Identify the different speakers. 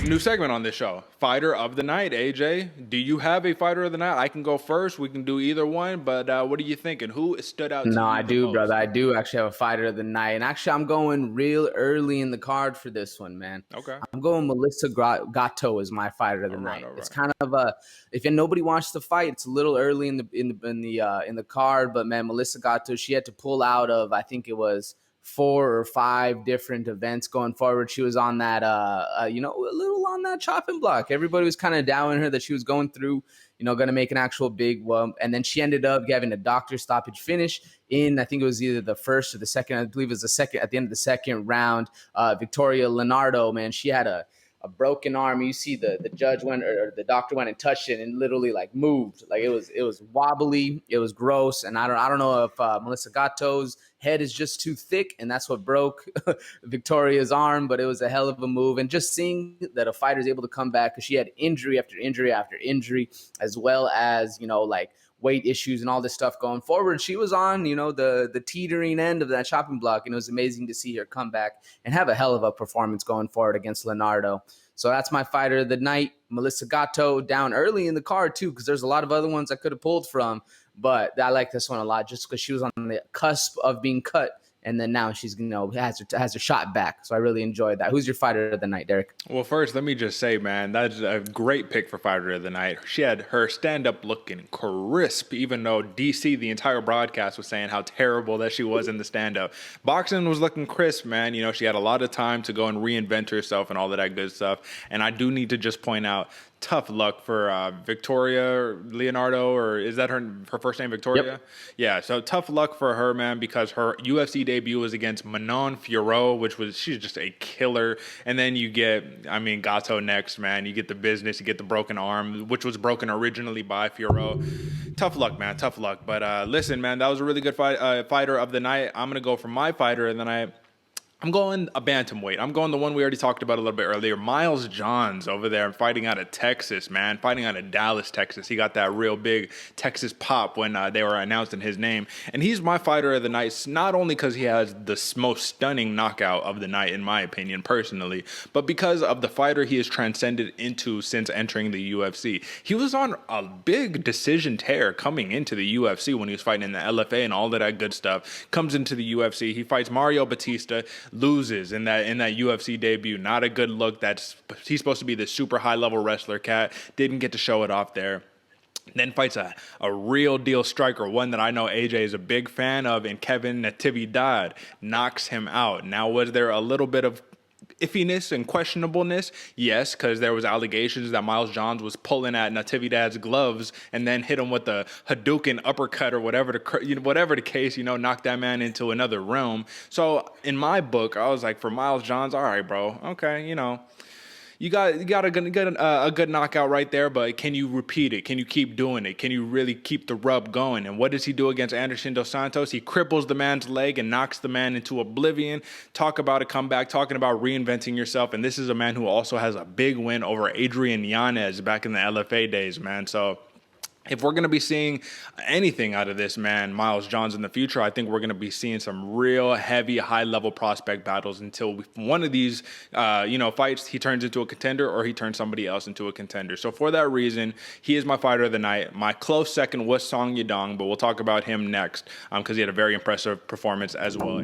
Speaker 1: New segment on this show, Fighter of the Night. AJ, do you have a Fighter of the Night? I can go first. We can do either one, but what are you thinking? Who stood out to
Speaker 2: No,
Speaker 1: you
Speaker 2: I
Speaker 1: the
Speaker 2: do,
Speaker 1: most?
Speaker 2: brother. I do actually have a fighter of the night. And actually, I'm going real early in the card for this one, man.
Speaker 1: Okay.
Speaker 2: I'm going Melissa Gatto as my fighter of the
Speaker 1: All right,
Speaker 2: night.
Speaker 1: all
Speaker 2: It's
Speaker 1: right.
Speaker 2: kind of a if nobody wants to fight, it's a little early in the card. But man, Melissa Gatto, she had to pull out of I think it was 4 or 5 different events going forward. She was on that a little on that chopping block. Everybody was kind of doubting her that she was going through, going to make an actual big one. And then she ended up having a doctor stoppage finish in, I think it was either the first or the second, I believe it was the second, at the end of the second round. Victoria Leonardo, man, she had a broken arm. You see the judge went or the doctor went and touched it and literally like moved. Like it was wobbly. It was gross. And I don't know if Melissa Gatto's head is just too thick and that's what broke Victoria's arm, but it was a hell of a move. And just seeing that a fighter is able to come back because she had injury after injury after injury, as well as, like weight issues and all this stuff going forward. She was on, the teetering end of that chopping block. And it was amazing to see her come back and have a hell of a performance going forward against Leonardo. So that's my fighter of the night. Melissa Gatto down early in the card too, because there's a lot of other ones I could have pulled from. But I like this one a lot just because she was on the cusp of being cut. And then now she's, has her shot back. So I really enjoyed that. Who's your fighter of the night, Derek?
Speaker 1: Well, first, let me just say, man, that's a great pick for Fighter of the Night. She had her stand-up looking crisp, even though DC, the entire broadcast, was saying how terrible that she was in the stand-up. Boxing was looking crisp, man. She had a lot of time to go and reinvent herself and all of that good stuff. And I do need to just point out, tough luck for Victoria Leonardo, or is that her first name, Victoria?
Speaker 2: Yep.
Speaker 1: Yeah, so tough luck for her, man, because her UFC debut was against Manon Fiorot, she's just a killer. And then you get, Gatto next, man. You get the business, you get the broken arm, which was broken originally by Fiorot. Tough luck, man, tough luck. But listen, man, that was a really good fighter of the night. I'm going to go for my fighter of the night. I'm going a bantamweight. I'm going the one we already talked about a little bit earlier. Miles Johns over there fighting out of Texas, man. Fighting out of Dallas, Texas. He got that real big Texas pop when they were announcing his name. And he's my fighter of the night, not only because he has the most stunning knockout of the night, in my opinion, personally, but because of the fighter he has transcended into since entering the UFC. He was on a big decision tear coming into the UFC when he was fighting in the LFA and all of that good stuff. Comes into the UFC. He fights Mario Batista, loses in that UFC debut. Not a good look. He's supposed to be the super high level wrestler cat. Didn't get to show it off there. Then fights a real deal striker, one that I know AJ is a big fan of, and Kevin Natividad knocks him out. Now, was there a little bit of iffiness and questionableness? Yes, because there was allegations that Miles Johns was pulling at Natividad's gloves and then hit him with a Hadouken uppercut or whatever the case, knocked that man into another realm. So in my book, I was like, for Miles Johns, all right, bro, okay, you got a good knockout right there, but can you repeat it? Can you keep doing it? Can you really keep the rub going? And what does he do against Anderson Dos Santos? He cripples the man's leg and knocks the man into oblivion. Talk about a comeback, talking about reinventing yourself. And this is a man who also has a big win over Adrian Yanez back in the LFA days, man. So if we're going to be seeing anything out of this man, Miles Johns, in the future, I think we're going to be seeing some real heavy, high-level prospect battles until one of these, fights, he turns into a contender or he turns somebody else into a contender. So for that reason, he is my fighter of the night. My close second was Song Yadong, but we'll talk about him next because he had a very impressive performance as well.